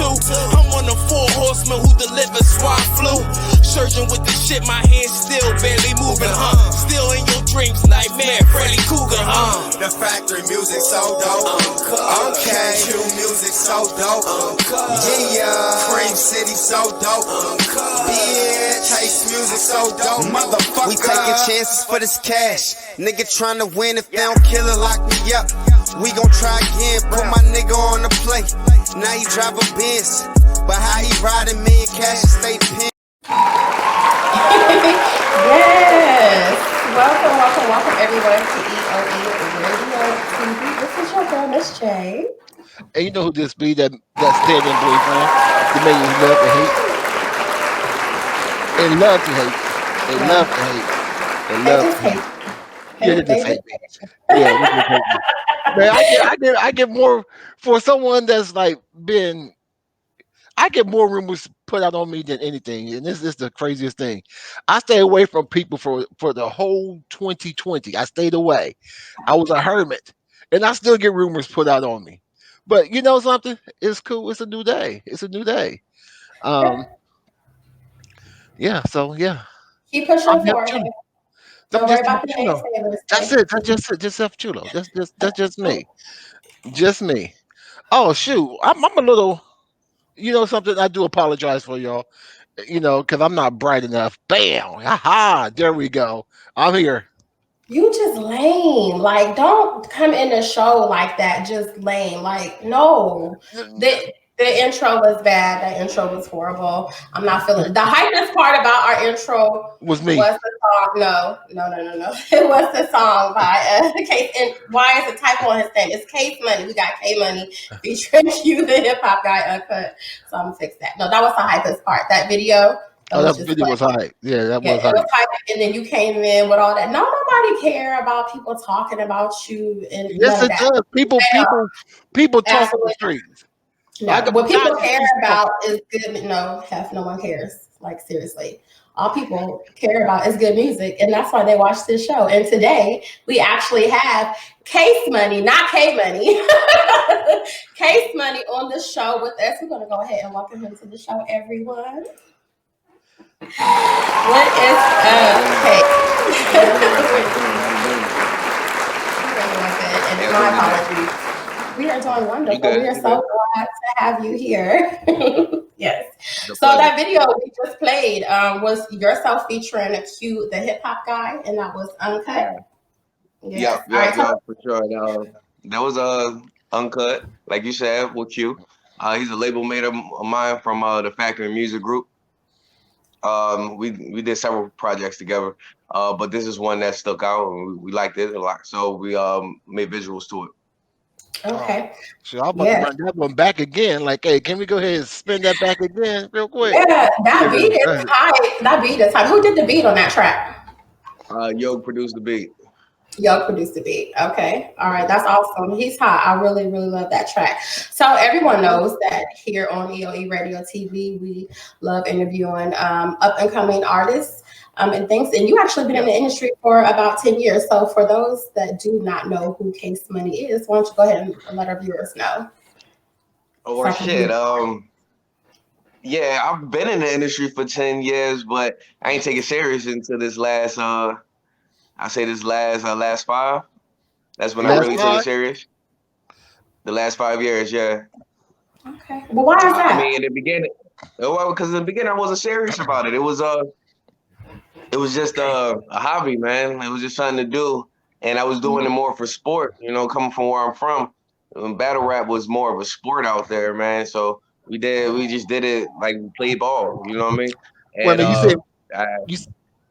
too. I'm one of 4 horsemen who deliver swine flu. Surging with the shit, my hands still barely moving, Still in your dreams, nightmare, Freddy Cougar, The factory music so dope. Okay, Q music so dope. Yeah, Cream City so dope. Yeah, Chase music so dope. Motherfucker. We taking chances for this cash. Nigga tryna win, if they don't kill it, lock me up. We gon' try again, put my nigga on the plate. Now he drive a Benz, but how he riding me and cash and stay pinned. Yes. Welcome everyone to EOE Radio TV. This is your girl, Miss J. And you know who this be? That stand-in boyfriend. The man you love to hate. And love to hate. And love to hate. And love to hate. Yeah, they just hate me. Yeah, they just hate me. Man, I get more for someone that's like been. I get more rumors put out on me than anything, and this is the craziest thing. I stay away from people for the whole 2020. I stayed away. I was a hermit, and I still get rumors put out on me. But you know something? It's cool. It's a new day. It's a new day. Yeah. So yeah. Keep pushing forward. Don't worry about the naysayers. That's it. Just F Chulo. That's just me. Just me. Oh shoot. I'm a little. You know something? I do apologize for y'all. You know, because I'm not bright enough. Bam! Aha! There we go. I'm here. You just lame. Like, don't come in the show like that. Just lame. Like, no. The intro was bad. The intro was horrible. I'm not feeling it. The hypest part about our intro was me. Was the song. No. It was the song by Case. And why is a typo on his name? It's Case Money. We got K Money featuring you, the hip hop guy, uncut. So I'm gonna fix that. No, that was the hypest part. That video. That video was hype. Yeah, that was hype. And then you came in with all that. No, nobody care about people talking about you. And yes, it does. People talk on the streets. No, what people care about is good. No, no one cares. Like, seriously. All people care about is good music, and that's why they watch this show. And today, we actually have Case Money, not K Money. Case Money on the show with us. We're going to go ahead and welcome him to the show, everyone. What is up, Case? And my apologies. We are doing wonderful. We are so glad to have you here. Yes. So that video we just played was yourself featuring a Q, the hip hop guy, and that was uncut. Yes. Yeah, for sure. That was uncut, like you said, with Q. He's a label mate of mine from the Factory Music Group. We did several projects together, but this is one that stuck out, and we liked it a lot. So we made visuals to it. Okay. So I'm about to run that one back again. Like, hey, can we go ahead and spin that back again real quick? Yeah, that beat is hype. That beat is hype. Who did the beat on that track? Yo produced the beat. Okay. All right. That's awesome. He's hot. I really, really love that track. So everyone knows that here on EOE Radio TV, we love interviewing up and coming artists and things. And you actually been in the industry for about 10 years. So for those that do not know who Case Money is, why don't you go ahead and let our viewers know? Oh, shit. Yeah, I've been in the industry for 10 years, but I ain't take it serious until this last last 5. That's when I really took it serious. The last 5 years, yeah. Okay. Well, why is that? I mean, in the beginning, because in the beginning I wasn't serious about it. It was just a hobby, man. It was just something to do, and I was doing it more for sport. You know, coming from where I'm from, battle rap was more of a sport out there, man. So we just did it like we played ball. You know what I mean? And, well,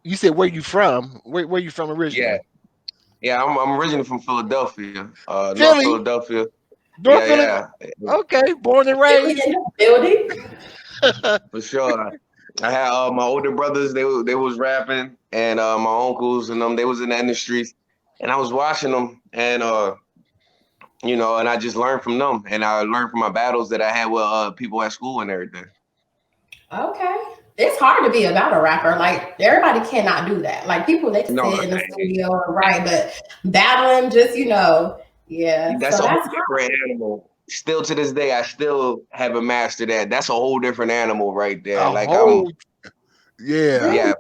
you said where you from? Where you from originally? Yeah, I'm originally from Philadelphia, North Philly? Philadelphia. North Philadelphia. Okay, born and raised. In the building. For sure. I had my older brothers. They was rapping, and my uncles and them. They was in the industry, and I was watching them, and you know, and I just learned from them, and I learned from my battles that I had with people at school and everything. Okay. It's hard to be a battle rapper. Like, everybody cannot do that. Like, people, they can sit in the studio and write, but battling, just, you know, yeah. That's a different animal. still to this day, I still haven't mastered that. That's a whole different animal right there. A Like whole, yeah, yeah,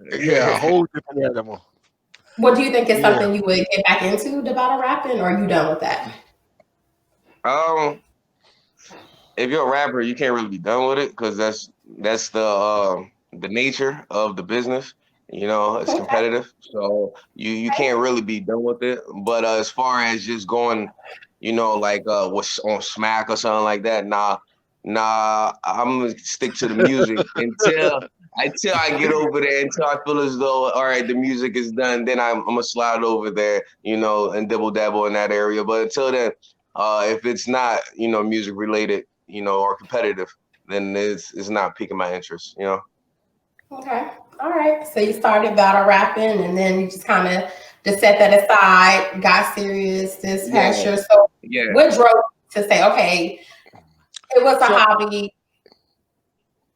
for yeah, a sure. whole different animal. What do you think is Yeah. something you would get back into the battle rapping, or are you done with that? If you're a rapper, you can't really be done with it because that's the nature of the business. You know, it's Okay. competitive, so you can't really be done with it. But as far as just going, you know, like what's on Smack or something like that, nah, I'm gonna stick to the music until I get over there, until I feel as though all right, the music is done. Then I'm gonna slide over there, you know, and dibble dabble in that area. But until then, if it's not, you know, music related, you know, or competitive, then it's not piquing my interest, you know. Okay. All right. So you started battle rapping, and then you just kind of just set that aside, got serious this past Yeah, year. So yeah. what drove you to say, okay, it was a So hobby,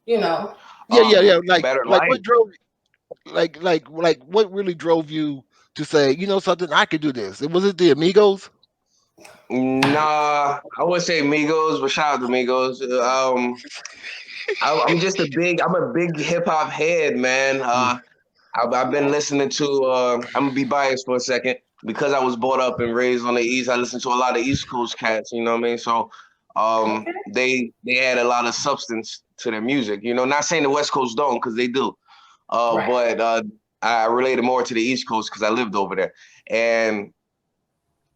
you know? yeah. Better Like life. what drove like what really drove you to say, you know something, I could do this? Was it the Amigos? Nah, I would say Migos, but shout out to Migos. I'm a big hip hop head, man. I've been listening to. I'm gonna be biased for a second because I was brought up and raised on the East. I listened to a lot of East Coast cats. You know what I mean? So, Okay. they had a lot of substance to their music. You know, not saying the West Coast don't, because they do. Right. But I related more to the East Coast because I lived over there, and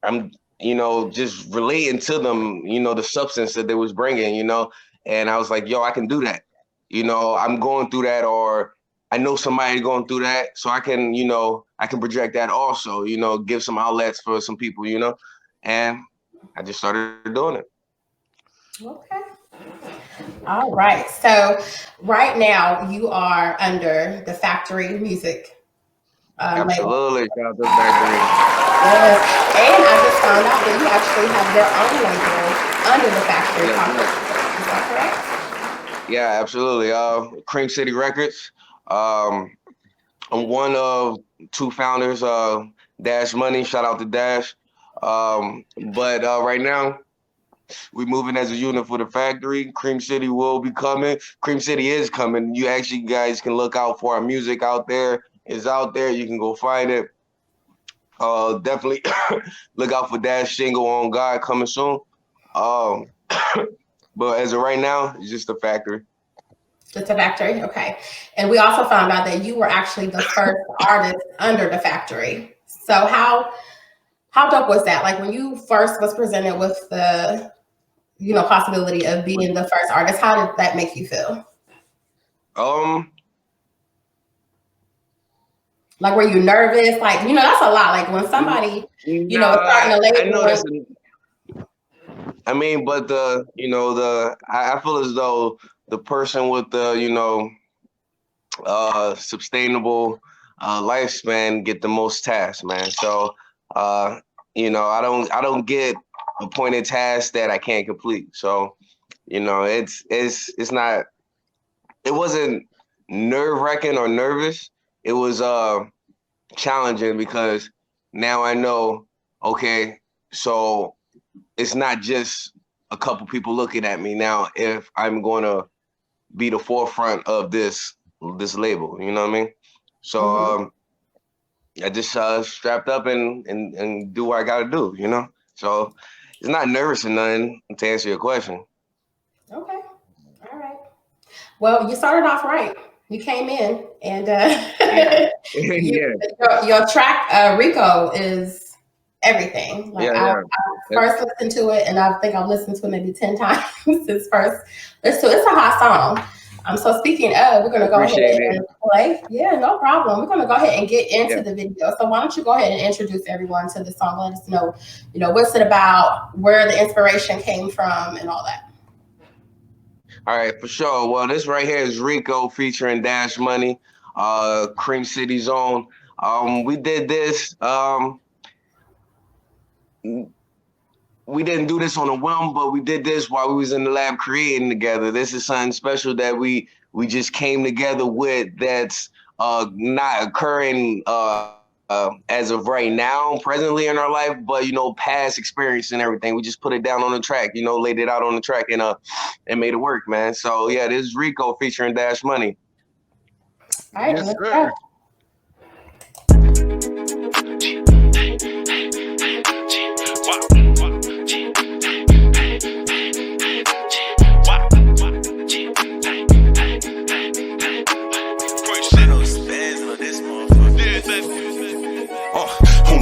I'm, you know, just relating to them, you know, the substance that they was bringing, you know, and I was like, yo, I can do that. You know, I'm going through that, or I know somebody going through that, so I can, you know, I can project that also, you know, give some outlets for some people, you know, and I just started doing it. Okay. All right. So right now you are under the Factory Music label. Absolutely, shout out to Factory. Yes. And I just found out that you actually have your own label under the Factory Yes, called yes. Lyrical. Is that correct? Yeah, absolutely. Cream City Records. Um, I'm one of two founders. Dash Money, shout out to Dash. But right now, we're moving as a unit for the factory. Cream City will be coming. Cream City is coming. You actually guys can look out for our music out there. It's out there. You can go find it. Definitely look out for Dash single on God coming soon. Um, but as of right now, it's just the factory. Just a Factory. Okay. And we also found out that you were actually the first artist under the Factory. So how dope was that? Like when you first was presented with the possibility of being the first artist, how did that make you feel? Um, Like, were you nervous? Like, that's a lot. Like when somebody, is starting nah, a I know label. I mean, but I feel as though the person with the, sustainable lifespan get the most tasks, man. So, I don't get appointed tasks that I can't complete. So, it's not, it wasn't nerve wracking or nervous. It was challenging because now I know, okay, so it's not just a couple people looking at me now if I'm going to be the forefront of this label, you know what I mean? So I just strapped up and do what I got to do, you know? So it's not nervous or nothing, to answer your question. Okay. All right. Well, you started off right. You came in and Yeah. your track Rico is everything. Like I first listened to it, and I think I've listened to it maybe 10 times since first. It's a hot song. So speaking of, we're gonna go ahead and play. Yeah, no problem. We're gonna go ahead and get into the video. So why don't you go ahead and introduce everyone to the song? Let us know, what's it about, where the inspiration came from, and all that. All right, for sure. Well, this right here is Rico featuring Dash Money, Cream City Zone. We did this. We didn't do this on a whim, but we did this while we was in the lab creating together. This is something special that we just came together with that's not occurring as of right now, presently in our life, but past experience and everything. We just put it down on the track, laid it out on the track and made it work, man. So yeah, this is Rico featuring Dash Money. All right, Yes, let's sir. go.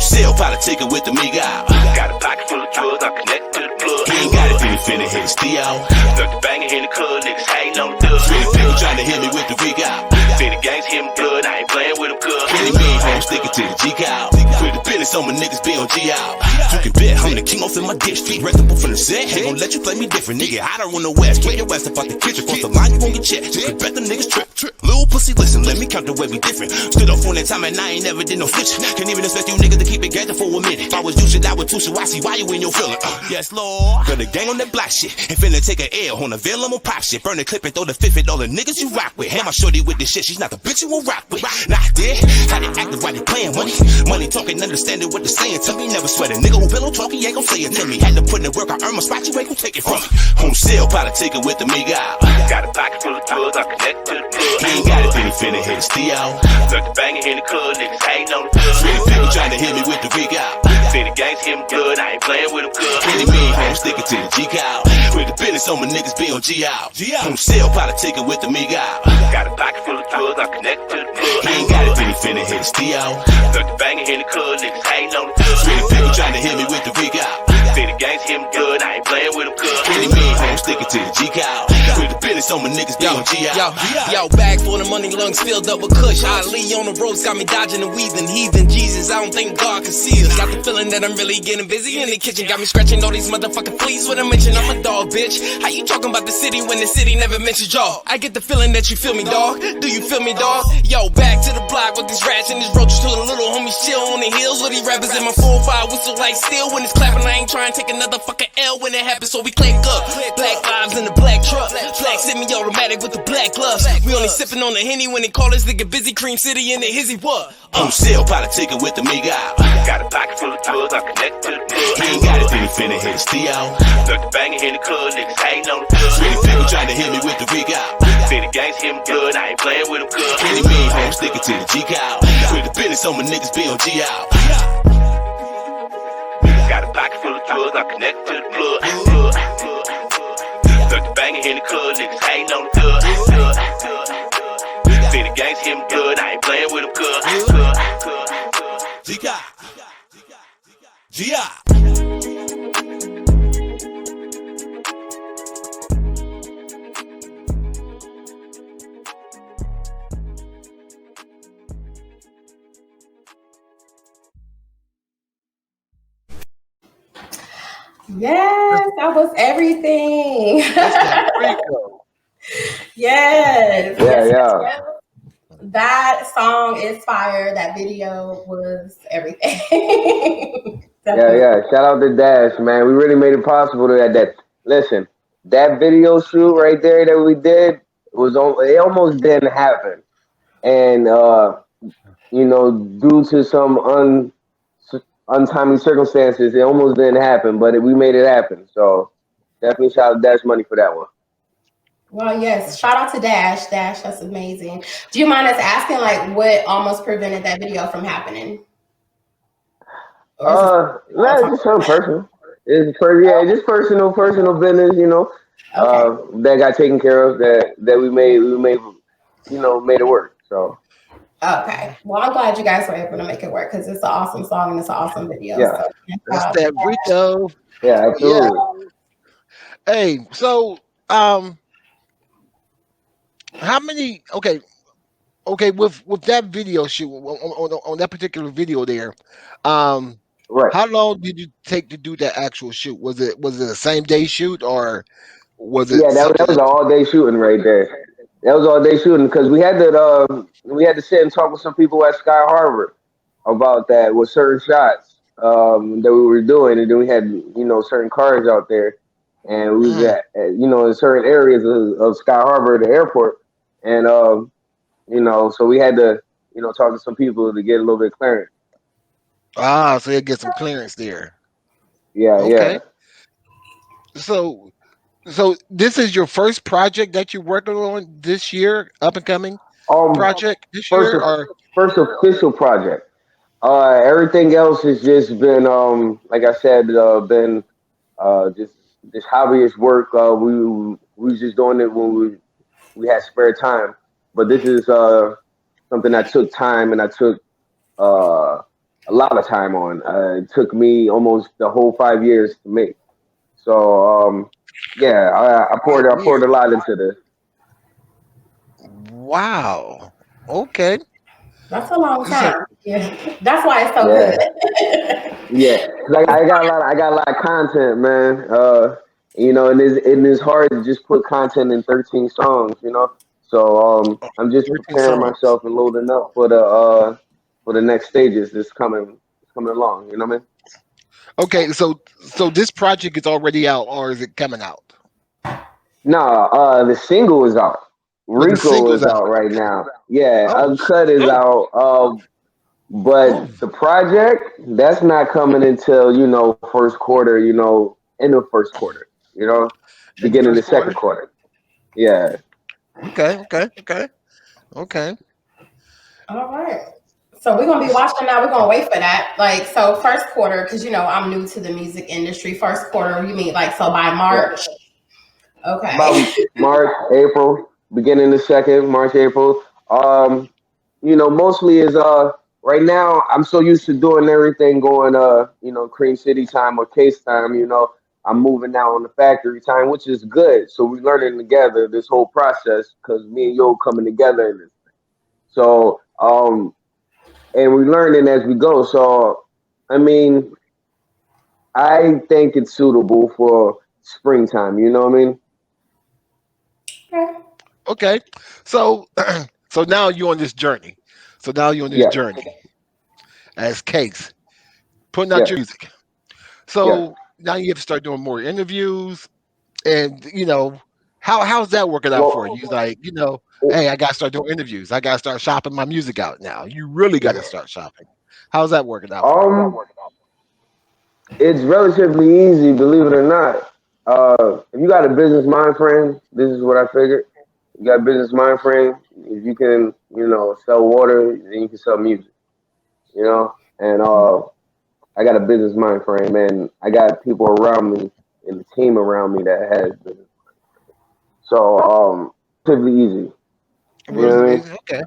Sell pot a ticket with the Miga. Got a pocket full of drugs, I'm connected to the plug. He ain't got it, then he finna hit his Theo. Duck the bangin' in the club, niggas hatin' on the dub. Really people trying to hit me with the Rico. Say the gangs hit him good, I ain't playin' with him cuz. Really mean home stickin' to the G-Cow. With the business on my niggas be on G-Out. You can bet I'm the king off in my district. Reputable from the set, ain't gon' let you play me different. Nigga, I don't run the west, keep your ass up out the kitchen. Cross the line, you won't get checked. You can bet the niggas trip. Little pussy, listen, let me count the way we different. Stood up on that time and I ain't never did no snitching. Can't even expect you niggas to keep it together for a minute. If I was you, shit, I would too, so I see why you in your feeling. Yes, Lord. Got a gang on that black shit. And finna take an L on a veil, I'm on pop shit. Burn the clip and throw the fifth at all the niggas you rock with. Hand my shorty with this shit, she's not the bitch you will rock with. Nah, dead. How they acting while they playing money? Money talking, understanding what they're saying. Tell me never sweat a nigga who pillow talking, ain't gon' say it to me. Had to put in the work, I earn my spot, you ain't gon' take it from me. Home sale, pot a ticket with the Miga. Got a pocket full of drugs, I'm connected to the plug. He ain't got it, then he finna hit his Theo. Duck the bangin' in the club, niggas hatin' on the dub. Really people trying to hit me with the Rico. Say the gangs hit him good, I ain't playin' with him cuz. Really mean home stickin' to the G-Cow. With the business on my niggas be on G-Out. Home sale, pot a ticket with the Miga. Got a pocket full of drugs, I'm connected to the plug. He ain't got it, then he finna hit his Theo. Duck the bangin' in the club, niggas hatin' on the dub. Really people trying to hit me with the Rico. Say the gangs hit him good, I ain't playin' with him cuz. Really mean home stickin' to the G-Cow. With the business on my niggas be on G-Out. Yo, bag full of money, lungs filled up with kush. Ali on the roads got me dodging and weaving. Heathen Jesus, I don't think God can see us. Got the feeling that I'm really getting busy in the kitchen. Got me scratching all these motherfucking fleas when I mention I'm a dog, bitch. How you talking about the city when the city never mentions y'all? I get the feeling that you feel me, dog. Do you feel me, dog? Yo, back to the block with these rats and these roaches to the little homies chill on the hills with these rappers in my 4-5 whistle like steel. When it's clapping, I ain't trying to take another fucking L when it happens, so we click up. Black vibes in the black truck. Black semi-automatic with the black gloves. We only sipping on the Henny when they call this nigga Busy Cream City and the hizzy what? Home sale, pot a ticket with the Miga. Got a pocket full of drugs, I'm connected to the plug. He ain't got it, then he finna hit his Theo. Duck the bangin' in the club, niggas hatin' on the dub. Really people trying to hit me with the Rico. Say the gangs hit him good, I ain't playin' with him cuz. Really mean home stickin' to the G-Cow. With the business on my niggas be on G-Out. Got a pocket full of drugs, I'm connected to the plug. Duck the bangin' in the club, niggas hatin' on the dub. Say the gangs hit him good, I ain't playin' with him cuz. G-Cow. G-Out. Yes, that was everything. Rico. Yes. Yeah, yes, yeah. yes. That song is fire. That video was everything. Yeah. Shout out to Dash, man. We really made it possible to that. Listen, that video shoot right there that we did it almost didn't happen, and due to some untimely circumstances, it almost didn't happen, but we made it happen. So definitely shout out to Dash Money for that one. Well, yes. Shout out to Dash. Dash, that's amazing. Do you mind us asking, like, what almost prevented that video from happening? No, it's just something personal. It's just personal business, Okay. that got taken care of. That we made it work. So. Okay. Well, I'm glad you guys were able to make it work because it's an awesome song and it's an awesome video. Yeah. So, That's that Rico. Yeah, absolutely. Yeah. Hey, so how many? Okay, with that video shoot on that particular video there, Right. how long did you take to do that actual shoot? Was it a same day shoot or was it? Yeah, that was all day shooting right there. That was all day shooting because we had to sit and talk with some people at Sky Harbor about that with certain shots that we were doing, and then we had certain cars out there, and we was at in certain areas of Sky Harbor, the airport, and so we had to talk to some people to get a little bit clearance. So you get some clearance there. Yeah, yeah. Okay. So this is your first project that you're working on this year, up and coming Um, project this first year, or first official project. Everything else has just been like I said, been just hobbyist work. We was just doing it when we had spare time. But this is something I took time and I took uh a lot of time on. It took me almost the whole 5 years to make. So yeah, I poured years? a lot into this. Wow. Okay. That's a long So time. Yeah. That's why it's so Yeah, good. yeah. 'Cause I got a lot of content, man. And it's hard to just put content in 13 songs, you know. So I'm just 13 preparing songs. myself and loading up for the next stages that's coming along. You know what I mean? Okay, so this project is already out, or is it coming out? Nah, the single is out. Well, the Rico single's is out. out right now. Yeah, Oh, Uncut is oh, out. oh. But the project that's not coming until first quarter. In the first quarter. In the Beginning of first the second quarter. quarter. Yeah. Okay. All right. So we're gonna be watching now. We're gonna wait for that. Like, so first quarter, because I'm new to the music industry. First quarter, you mean like so by Yeah. March? Okay. About March, April, beginning the second, March, April. Mostly is right now I'm so used to doing everything going Cream City time or Case time, I'm moving now on the factory time, which is good. So we're learning together this whole process because me and Yo coming together in this. So and we're learning as we go. So I mean, I think it's suitable for springtime, you know what I mean? Okay. Okay. So so now you're on this journey. So now you're on this Yeah, journey as Case, putting out yeah, your music. yeah. So now you have to start doing more interviews, and how's that working out for Well, you? Like, hey, I gotta start doing interviews. I gotta start shopping my music out now. You really gotta start shopping. How's that working out for you? it's relatively easy, believe it or not. If you got a business mind frame, this is what I figured. You got a business mind frame. If you can, sell water, then you can sell music. And I got a business mind frame, and I got people around me and the team around me that has business. So, relatively easy. You know what I Really mean? easy? Okay.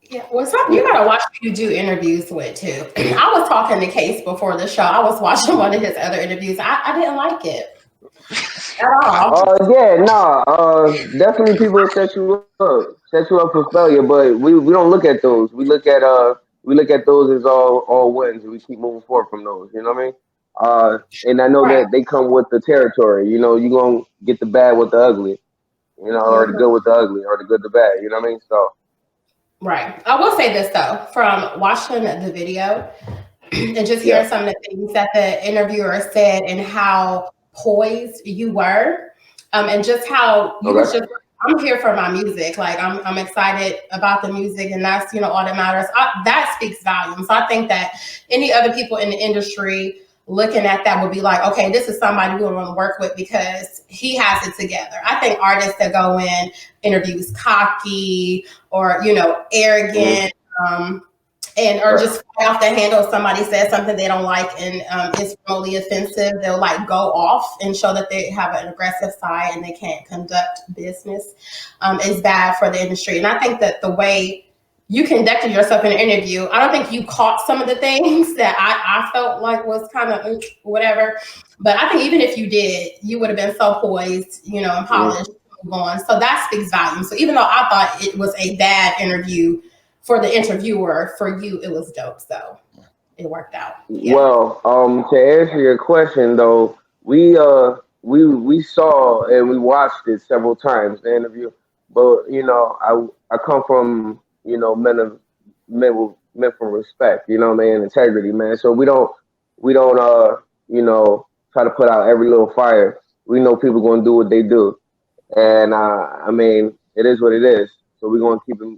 Yeah. Well, some you Yeah. gotta watch who you do interviews with too. I was talking to Case before the show. I was watching one of his other interviews. I didn't like it at all. Yeah, nah. Definitely people set you up for failure. But we don't look at those. We look at those as all wins, and we keep moving forward from those. You know what I mean? And I know Right. that they come with the territory. You gonna get the bad with the ugly. Or the Mhm. good with the ugly, or the good the bad. You know what I mean? So Right. I will say this though, from watching the video and just yeah, hearing some of the things that the interviewer said and how poised you were, and just how you was okay, just. I'm here for my music. Like I'm excited about the music, and that's all that matters. That speaks volumes. So I think that any other people in the industry looking at that would be like, okay, this is somebody we want to work with because he has it together. I think artists that go in interviews cocky or mm-hmm. arrogant. And or Right. just fly off the handle if somebody says something they don't like and it's remotely offensive, they'll like go off and show that they have an aggressive side and they can't conduct business. Is bad for the industry. And I think that the way you conducted yourself in an interview, I don't think you caught some of the things that I felt like was kind of whatever. But I think even if you did, you would have been so poised, and Mm-hmm. polished to move on. So that speaks volumes. So even though I thought it was a bad interview, for the interviewer, for you, it was dope. So it worked out. Yeah. Well, to answer your question though, we saw and we watched it several times the interview, but I come from men from respect, what I mean, integrity, man. So we don't try to put out every little fire. We know people gonna do what they do, and I mean it is what it is. So we're gonna keep it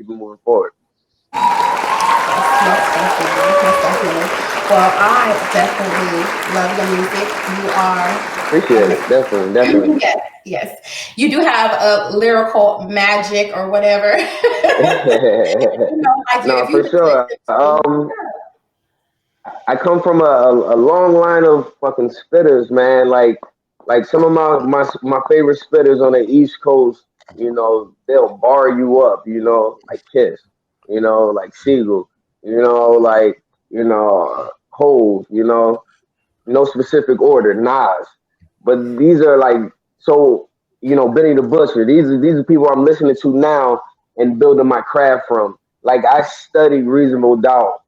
moving forward. Most definitely. Most definitely. Well, I definitely love your music. You are. Appreciate it. Definitely. Yes, yes. You do have a lyrical magic or whatever. Like No, if you for sure. I come from a long line of fucking spitters, man. Like some of my favorite spitters on the East Coast, they'll bar you up, like Kiss, like Siegel, Hove, no specific order, Nas. But these are like so, Benny the Butcher. These are people I'm listening to now and building my craft from. Like I studied Reasonable Doubt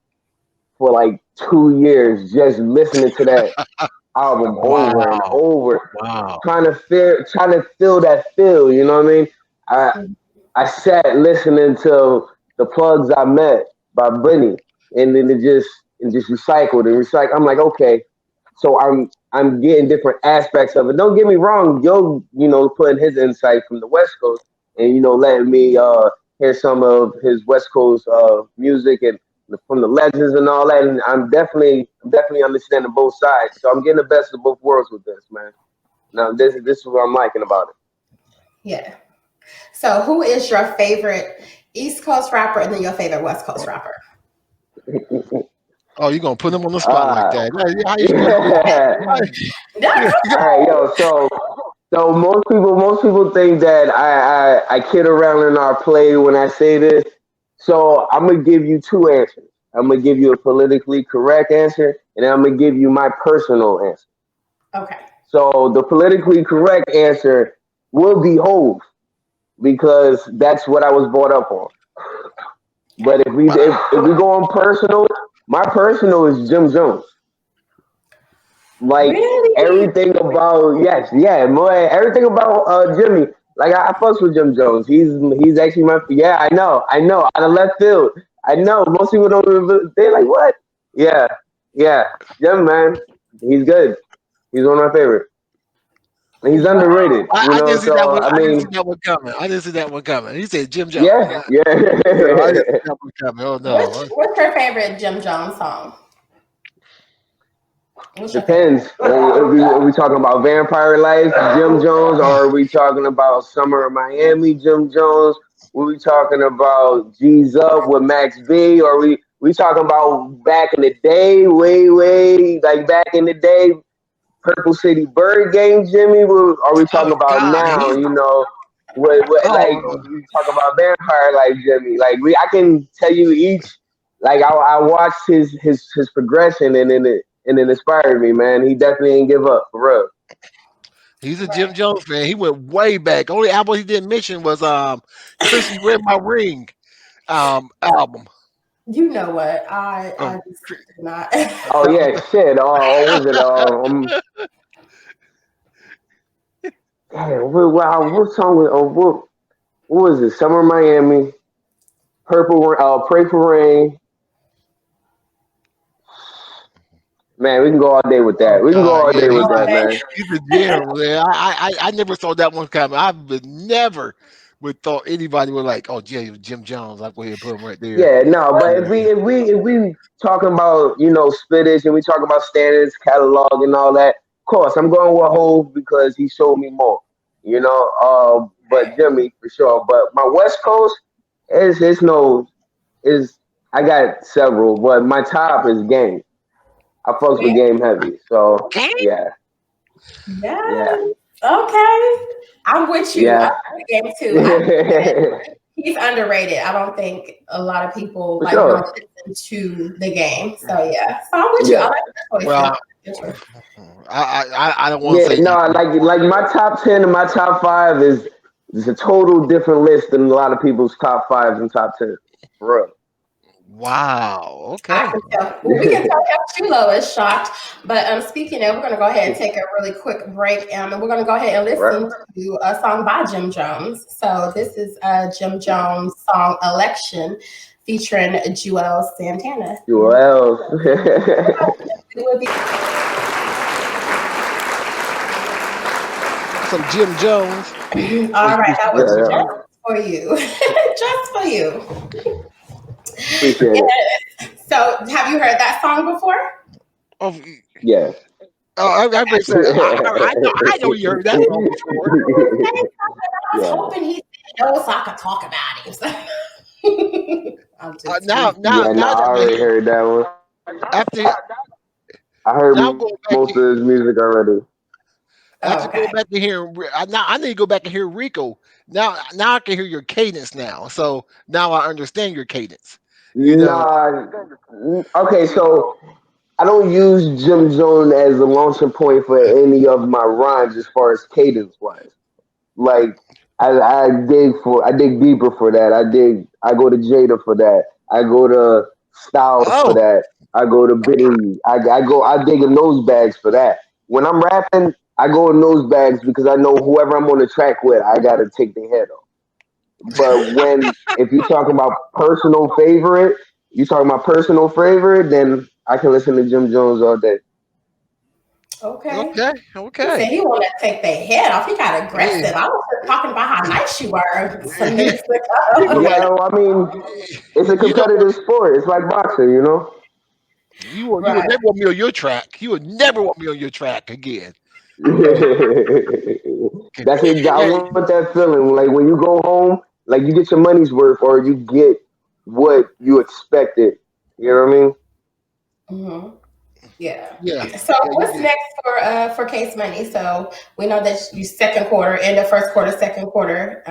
for like 2 years just listening to that album over and over, trying to feel that feel. You know what I mean? I sat listening to the Plugs I Met by Benny, and then it just recycled and recycled. I'm like, okay, so I'm getting different aspects of it. Don't get me wrong, Yo, putting his insight from the West Coast, and letting me hear some of his West Coast music and from the legends and all that. And I'm definitely understanding both sides. So I'm getting the best of both worlds with this, man. Now this is what I'm liking about it. Yeah. So who is your favorite East Coast rapper and then your favorite West Coast rapper? Oh, you're gonna put them on the spot like that? All right, yo. So most people think that I kid around in our play when I say this. So I'm gonna give you two answers. I'm gonna give you a politically correct answer, and then I'm gonna give you my personal answer. Okay. So the politically correct answer will be Hove, because that's what I was brought up on. But if we go on personal, my personal is Jim Jones. Like really? Everything about everything about Jimmy. Like I fucks with Jim Jones. He's actually I know out of left field. I know most people don't. They're like, what? Yeah. Jim, man, he's good. He's one of my favorite. He's underrated. I didn't see that one. I didn't see that one coming. He said Jim Jones. Yeah. I didn't see that one coming. Oh no. What's your favorite Jim Jones song? Depends. Are we talking about Vampire Life, Jim Jones, or are we talking about Summer of Miami, Jim Jones? Are we talking about G's Up with Max B? Or we talking about back in the day, way like back in the day, Purple City Bird Game, Jimmy? Are we talking about now? Like we talk about Vampire Life, Jimmy. Like I can tell you each. Like I watched his progression, and it inspired me, man. He definitely ain't give up, for real. He's a Jim Jones fan. He went way back. Only album he didn't mention was Chrissy Read My Ring album. You know what? I just did not. Oh yeah, shit. Was it what song was what was it? Summer of Miami, Pray for Rain. Man, we can go all day with that. Man. He's a gem, man. I never saw that one coming. I never would thought anybody would like, oh, Jim Jones. I'll go ahead and put him right there. Yeah, no, but if we talking about spittage and we talking about standards, catalog, and all that, of course I'm going with Hove because he showed me more. But Jimmy for sure. But my West Coast I got several, but my top is Game. I fucks with Game heavy, so yeah. Okay, I'm with you. Yeah. I like Game too. He's underrated. I don't think a lot of people don't listen to the Game. So yeah, so I'm with you. I like that choice. I don't want to say like my top 10 and my top 5 is a total different list than a lot of people's top 5s and top 10. For real. Wow. Okay. We can tell Chulo is shocked. But speaking of, we're going to go ahead and take a really quick break. And we're going to go ahead and listen to a song by Jim Jones. So this is Jim Jones' song Election featuring Joel Santana. Some Jim Jones. All right. That was just for you. Just for you. Appreciate it. So, have you heard that song before? Oh, Yeah. I know you heard that song before. I was hoping he said no so I could talk about him. I'm just Now I already heard that one. after I heard now going back most of his music already. after going back to hearing now I need to go back and hear Rico. Now I can hear your cadence now. So now I understand your cadence. You know. Nah, okay, so I don't use Jim Jones as a launching point for any of my rhymes as far as cadence wise. Like I dig deeper for that. I go to Jada for that. I go to Styles for Oh, that. I go to Biggie. I dig in those bags for that. When I'm rapping, I go in those bags because I know whoever I'm on the track with, I gotta take their head off. But if you're talking about personal favorite, then I can listen to Jim Jones all day. okay. He okay. said he wanted to take their head off. He got aggressive. I was just talking about how nice you were some minutes ago. Yeah, I mean, it's a competitive sport. It's like boxing, you know. You would never want me on your track. You would never want me on your track again. That's it. I Hey, want that feeling. Like when you go home, like you get your money's worth, or you get what you expected. You know what I mean? Mm-hmm. Yeah. yeah. So what's next for Case Money? So we know that you second quarter, end of first quarter, second quarter,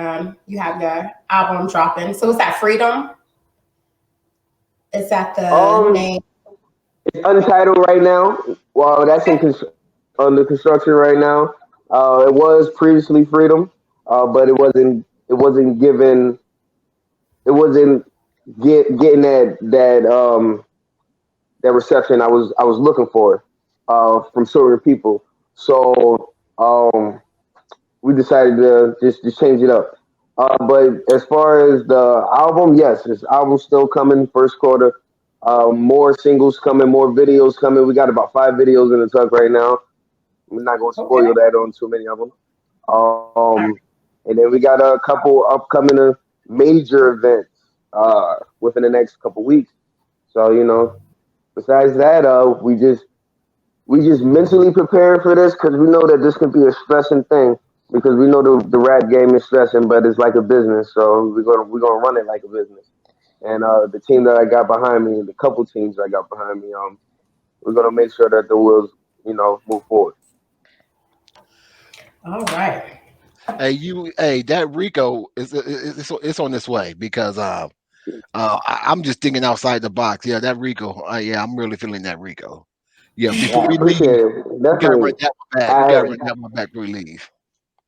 you have your album dropping. So is that Freedom? Is that the name? It's untitled right now. Well, that's under construction right now. It was previously Freedom, but it wasn't. It wasn't given. It wasn't getting that reception I was looking for from certain people. So we decided to just change it up. But as far as the album, yes, this album's still coming first quarter. More singles coming, more videos coming. We got about 5 videos in the tuck right now. We're not gonna Okay. spoil that on too many of them. And then we got a couple upcoming major events within the next couple weeks. So besides that, we just mentally prepare for this because we know that this can be a stressing thing because we know the rap game is stressing, but it's like a business. So we're gonna run it like a business. And the team that I got behind me, the couple teams I got behind me, we're gonna make sure that the wheels, move forward. All right. That Rico it's on this way because I'm just thinking outside the box. Yeah, that Rico. Yeah, I'm really feeling that Rico. Yeah, before I we leave, appreciate it. we gotta run Definitely. that one back. We gotta run that one back before we leave.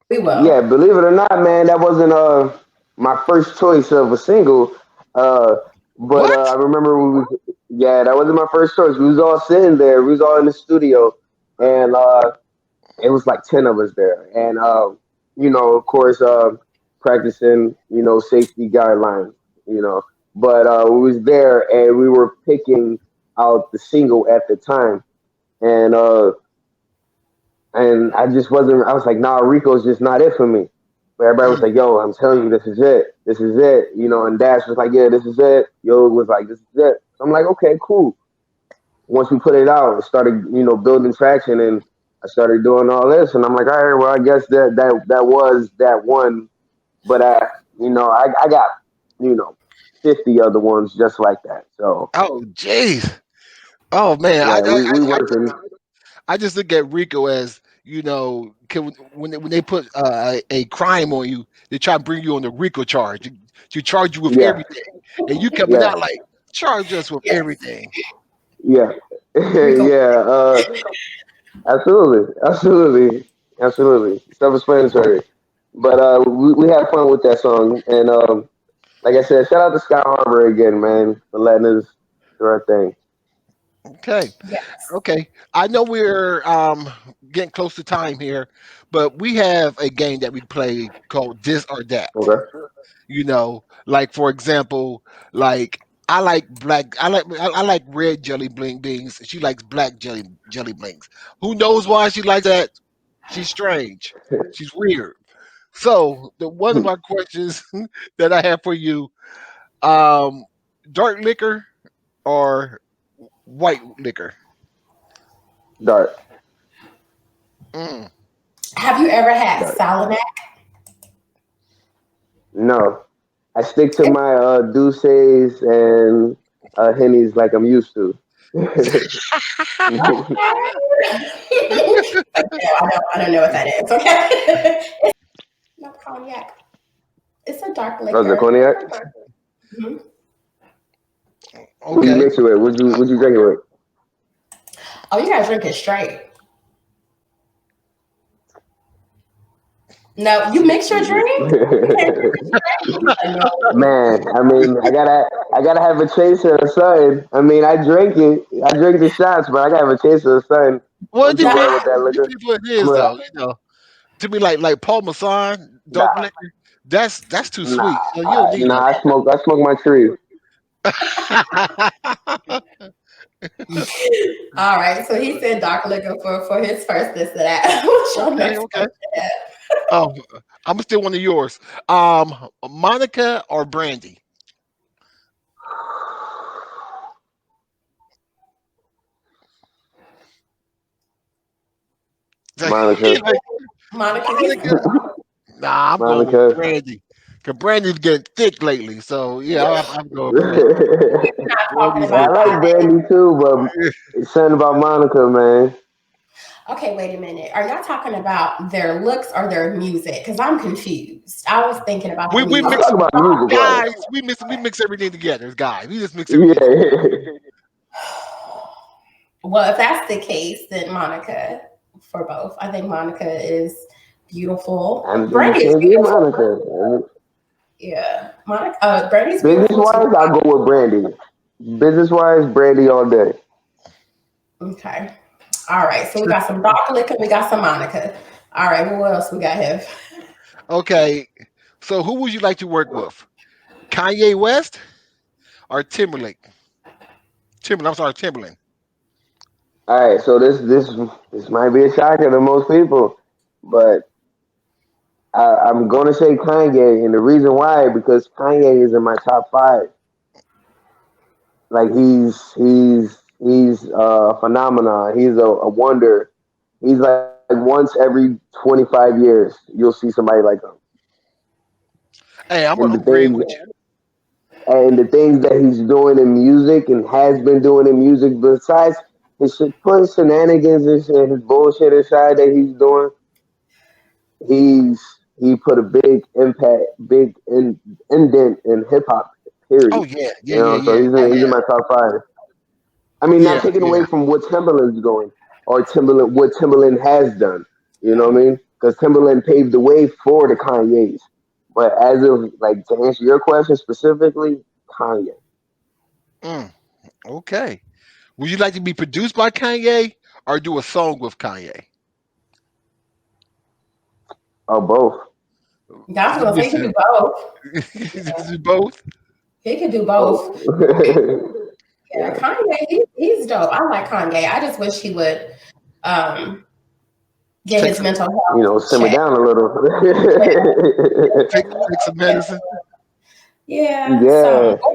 We Yeah, will. believe it or not, man, that wasn't my first choice of a single. Uh, but I What? remember yeah, that wasn't my first choice. We was all sitting there. We was all in the studio, and it was like 10 of us there, and of course, practicing, safety guidelines, you know. But we was there, and we were picking out the single at the time, and I just wasn't. I was like, nah, Rico's just not it for me. But everybody was Mm. like, yo, I'm telling you, this is it. This is it. And Dash was like, yeah, this is it. Yo was like, this is it. So I'm like, okay, cool. Once we put it out, it started, building traction, and I started doing all this, and I'm like, all right, well, I guess that was that one, but I got, 50 other ones just like that. So Oh, jeez. Oh man, yeah, we working. I just look at Rico as when they put a crime on you, they try to bring you on the Rico charge to charge you with Yeah, everything, and you coming yeah, out like charge us with Yes. everything. yeah, Rico. yeah. Absolutely, absolutely, absolutely. Self-explanatory. But we had fun with that song, and like I said, shout out to Scott Harbor again, man, for letting us do our thing. Okay, Yes. okay. I know we're getting close to time here, but we have a game that we play called This or That. Okay. Like for example, like I like red jelly bling beans. She likes black jelly blings. Who knows why she likes that? She's strange. She's weird. So the one of my questions that I have for you, um, dark liquor or white liquor? Dark. Mm. Have you ever had Dark. Salinac? No. I stick to my Douces and Hennies like I'm used to. Okay. I don't know what that is. Okay. It's not cognac. It's a dark Oh, the liquor. cognac? Mhm. What you Okay. mix it with? What you drink it with? Oh, you gotta drink it straight. No, you mix your drink? You can't drink it straight? No. Man, I mean, I gotta have a chaser or something. I mean, I drink it. I drink the shots, but I gotta have a chaser or something. Well, it Don't do bad depends. with that It liquor. depends what it I'm is, a, though. To me, like Paul Masson, dark nah, liquor, that's too nah, sweet. So you don't need nah. no. I smoke my tree. All right, so he said dark liquor for his first this and that. What's your Okay, next okay. question? Oh, I'm still one of yours. Monica or Brandy? Monica, Like, Monica, Monica? Nah, I'm going with Monica. Brandy. Cause Brandy's getting thick lately, so yeah, I'm going with Brandy. I we're not talking Brandy's about getting thick. like Brandy too, but it's something about Monica, man. Okay, wait a minute. Are y'all talking about their looks or their music? Because I'm confused. I was thinking about the We I'm music. mix talking about music guys. wise. We mix everything together, guys. We just mix everything together. Yeah. Well, if that's the case, then Monica for both. I think Monica is beautiful. I mean, you Brandy is can't be beautiful. Monica. Yeah, Monica. Brandy's Business beautiful too. wise, I'll go with Brandy. Business wise, Brandy all day. Okay. All right. So we got some dark liquor. We got some Monica. All right. What else we got here? Okay, so who would you like to work with? Kanye West or Timberlake? I'm sorry, Timberland. All right, so this might be a shocker to most people, but I'm going to say Kanye, and the reason why because Kanye is in my top five. Like he's a phenomenon. He's a wonder. He's like once every 25 years you'll see somebody like him. Hey, I'm And the agreeing things with you. and the things that he's doing in music and has been doing in music, besides his putting shenanigans and his bullshit aside that he's doing, he's he put a big impact, indent in hip hop. Oh Period. yeah, You know, so he's in my top five. I mean, not yeah, taking away yeah. from what Timberland's doing or what Timberland has done. You know what I mean? Because Timberland paved the way for the Kanyes. But as of like to answer your question specifically, Kanye. Mm, okay. Would you like to be produced by Kanye or do a song with Kanye? Oh, both. I was gonna say he can do both. Do both. He can do both. Both. Yeah, Yeah. Kanye, he's dope. I like Kanye. I just wish he would um, get Take his some, mental You know, health simmer check. down a little. take some medicine. Yeah, Yeah. or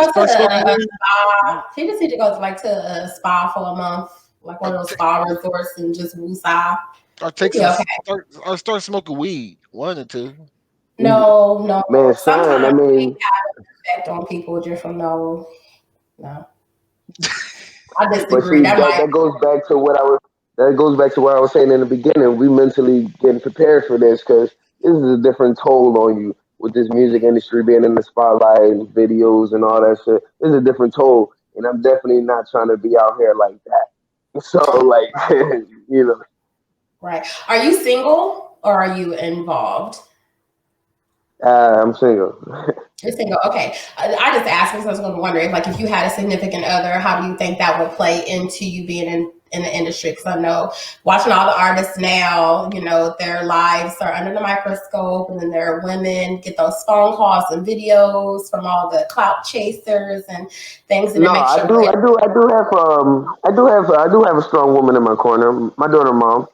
just go Start to smoking a weed. spa. He just need to go to like to a spa for a month, like one Or, of those spa resorts, and just woosah. or He'll take be some. okay. Start smoking weed. One or two. No, no. Man, son, I Sometimes we mean, have an effect on people just from no. I but disagree. see, That might. that goes back to what I was saying in the beginning. We mentally getting prepared for this because this is a different toll on you with this music industry being in the spotlight and videos and all that shit. This is a different toll, and I'm definitely not trying to be out here like that. So, like, you know, Right. Are you single or are you involved? I'm single. You're single. Okay. I just asked because I was going to wonder if you had a significant other, how do you think that would play into you being in the industry? Because I know watching all the artists now, their lives are under the microscope, and then there are women get those phone calls and videos from all the clout chasers and things, and it No, makes I your do, brain. I do have a strong woman in my corner. My daughter, mom,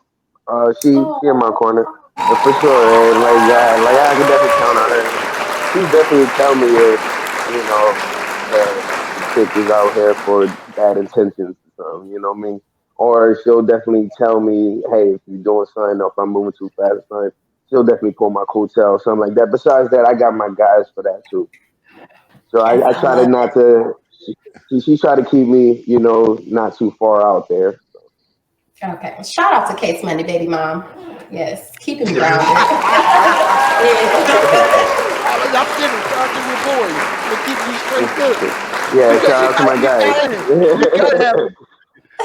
she in my Oh, corner, for sure. And like I can definitely count on her. She definitely tell me if you know, chick is out here for bad intentions or something, you know what I mean? Or she'll definitely tell me, hey, if you're doing something, or if I'm moving too fast or something, she'll definitely pull my coattail or something like that. Besides that, I got my guys for that too. So I try to not to, she try to keep me, you know, not too far out there. Okay. Shout out to Case Money, baby mom. Yes. Keeping me grounded. I'm kidding. Shout out to your boys. They keep you straight good. Yeah, shout out to my guys.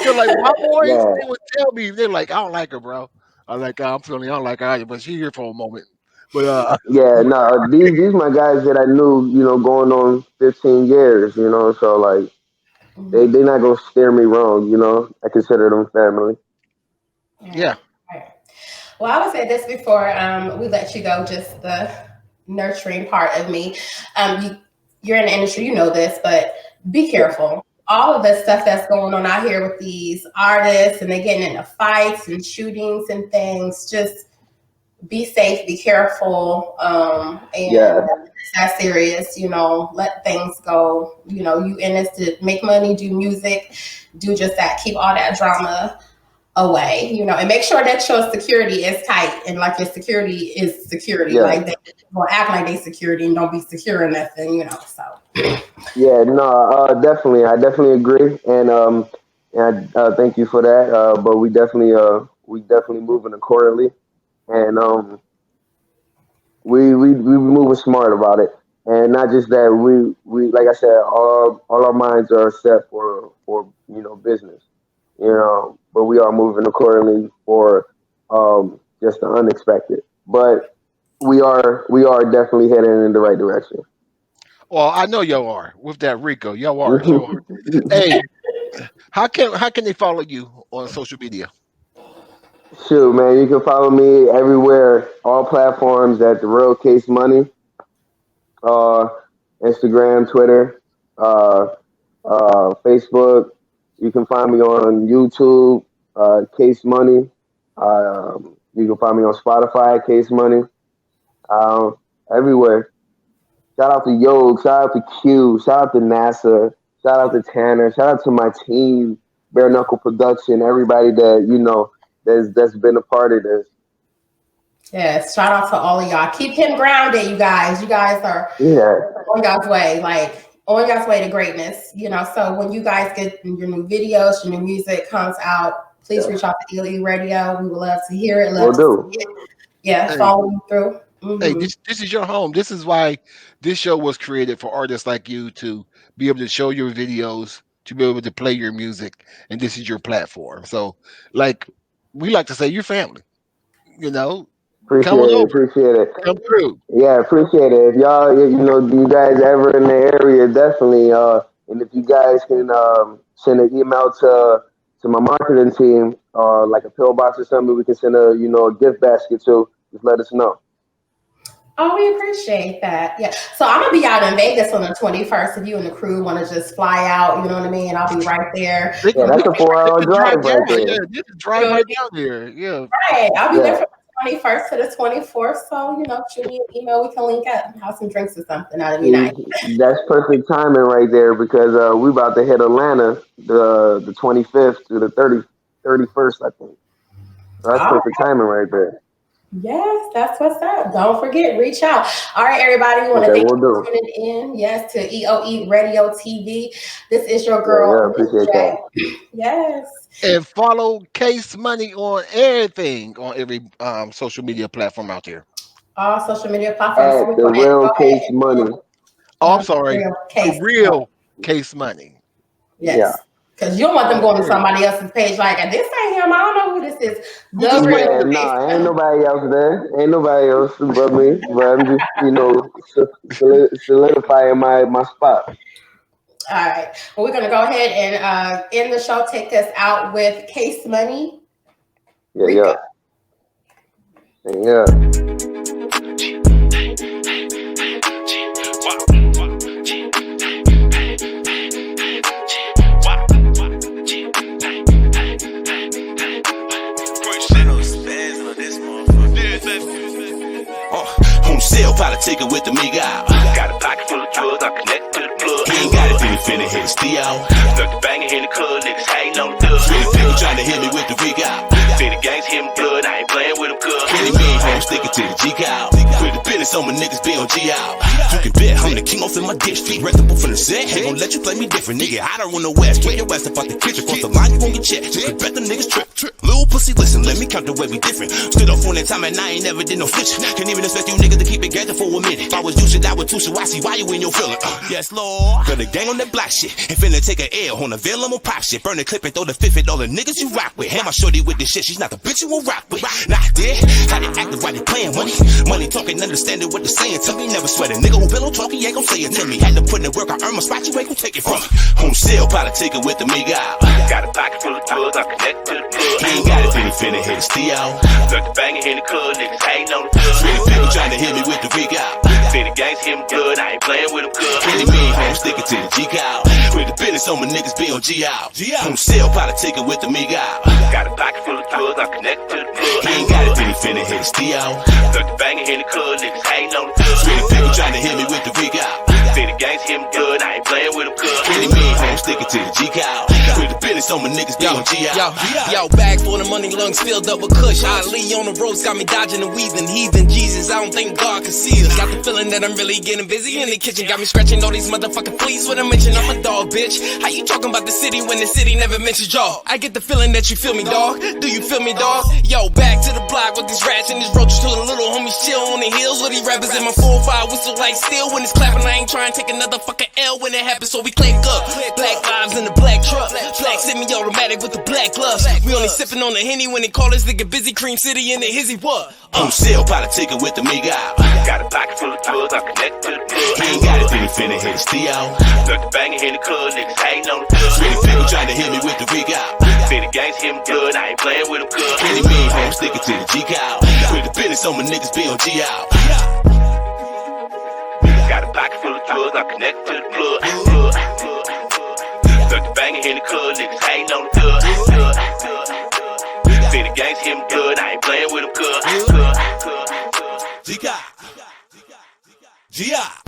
They're like, my boys, they would tell me, they're like, I don't like her, bro. I'm like, I'm feeling, I don't like her, but she's here for a moment. But yeah, no, these my guys that I knew, you know, going on 15 years, you know, so like they not gonna steer me wrong, you know. I consider them family. Yeah. Well, I would say this before we let you go, just the nurturing part of me. You're in the industry, you know this, but be careful. All of the stuff that's going on out here with these artists and they getting into fights and shootings and things, just be safe, be careful, and it's that serious, you know, let things go. You know, you in this to make money, do music, do just that, keep all that drama away, you know, and make sure that your security is tight and like your security is security. Yeah. Like they will act like they security and don't be secure in nothing, you know. So yeah, no, definitely. I definitely agree. And thank you for that. But we definitely moving accordingly. And we moving smart about it. And not just that, we like I said, all our minds are set for you know, business. You know, but we are moving accordingly for just the unexpected. But we are definitely heading in the right direction. Well, I know y'all are with that Rico. Y'all are. Hey, how can they follow you on social media? Shoot, man, you can follow me everywhere, all platforms at The Real Case Money, Instagram, Twitter, Facebook. You can find me on YouTube, Case Money. You can find me on Spotify, Case Money. Everywhere. Shout out to Yo, shout out to Q, shout out to NASA, shout out to Tanner, shout out to my team, Bare Knuckle Production, everybody that, you know, that's been a part of this. Yes, shout out to all of y'all. Keep him grounded, you guys. You guys are on God's way, like on God's way to greatness. You know, so when you guys get your new videos, your new music comes out, please reach out to EOE Radio. We would love to hear it. Love to see it. Yeah, follow you through. Mm-hmm. Hey, this is your home. This is why this show was created, for artists like you to be able to show your videos, to be able to play your music, and this is your platform. So, like we like to say, you're family. You know, appreciate it. Come through. Yeah, appreciate it. If y'all, you know, you guys ever in the area, definitely. And if you guys can send an email to my marketing team, like a pill box or something, we can send a gift basket to. Just let us know. Oh, we appreciate that. Yeah. So I'm gonna be out in Vegas on the 21st. If you and the crew want to just fly out, you know what I mean? I'll be right there. Yeah, that's a 4-hour drive right there. Yeah, you can drive right down there. Yeah. Right. I'll be there from the 21st to the 24th. So, you know, shoot me an email. We can link up and have some drinks or something. That'd be nice. That's perfect timing right there because we about to hit Atlanta the 25th to the 31st, I think. So that's perfect timing right there. Yes, that's what's up. Don't forget, reach out. All right, everybody. We want to thank you for tuning in. Yes, to EOE Radio TV. This is your girl. Yeah, appreciate that. Yes. And follow Case Money on everything, on every social media platform out there. All social media platforms. At The Real Case Money. Oh, I'm sorry. Real Case Money. Yes. Yeah. Because you don't want them going to somebody else's page like, this ain't him. I don't know who this is. Ain't nobody else there. Ain't nobody else but me. But I'm just, you know, solidifying my spot. All right. Well, we're going to go ahead and end the show. Take us out with Case Money. Yeah. On sale, probably take it with the me out. Got a pocket full of drugs, I'm connected to the plug. He ain't got it, then he finna hit Steel. Look the banging in the club, niggas hating on the dub. Really people trying to hit me with the Rico. See the gangs hit him good, I ain't playing with him good. Really mean home sticking to the G-Cow. With the business on my niggas be on G-Out. You can bet I'm the king off in my district. Reputable from the set, ain't gon' let you play me different. Nigga, I don't run the West. Play your West up out the kitchen. Cross the line, you gon' get checked. You can bet the niggas trip. Little pussy, listen, let me count the way we different. Stood up on that time and I ain't never did no switch. Can't even expect you niggas to keep it together for a minute. If I was you, shit, I would too, so I see why you in your feeling. Yes, Lord. Got the gang on that black shit. And finna take an L on the veil, I'm on pop shit. Burn the clip and throw the fifth at all the niggas you rock with. Hey, my shorty with this shit, she's not the bitch you will rock with. Nah, dead. How they acting while they playing money. Money talking, understanding what they're saying to me. Never sweat a nigga who pillow talking, ain't gon' say it to me. Had to put in work, I earn my spot, you ain't gon' take it from me. Home sale, probably take it with the me out. Got a pocket full of drugs, I connect to the plug. He ain't got it, then he finna hit his Steel. Look the banging in the club, niggas hating on the dub. Really people trying to hit me with the Rico. See the gangs hit him good, I ain't playing with him good. Really mean home sticking to the G-Cow. With the business on my niggas be on G-Out. Home sale, probably take it with the me out. Got a pocket full of drugs, I connect to the plug. He ain't got it, then he finna hit his Steel. Look the banging in the club, niggas hating on the dub. Really people trying to hit me with the Rico. See the gangs hit him good, I ain't playing with him good. Really mean home sticking to the G-Cow. With the business on my niggas be on G-Out. Yo, bag full of money, lungs filled up with kush. Ali on the ropes, got me dodging and weaving. Heathen Jesus, I don't think God can see us. Got the feeling that I'm really getting busy in the kitchen. Got me scratching all these motherfucking fleas when I mention I'm a dog, bitch. How you talking about the city when the city never mentions y'all? I get the feeling that you feel me, dog. Do you feel me, dog? Yo, back to the block with these rats and these roaches till the little homies chill on the hills with these rappers in my 4-5 whistle like steel when it's clapping. I ain't trying to take another fucking L when it happens, so we click up. Black vibes in the black truck. Black semi-automatic with the black gloves. We only sipping on the Henny when they call this nigga busy. Cream City in the hizzy, what? Home sale, probably take it with the me out. Got a pocket full of drugs, I connect to the plug. He ain't got it, then he finna hit his Steel. Look the banging in the club, niggas hating on the dub. Really people trying to hit me with the Rico. See the gangs hit him good, I ain't playing with him good. Really mean home sticking to the G-Cow. With the business on my niggas be on G-Out. Got a pocket full of drugs, I connect to the plug. Look the banging in the club, niggas hating on the dub. See the gangs hit him good, I ain't playing with him good. G-Cow. G-Cow.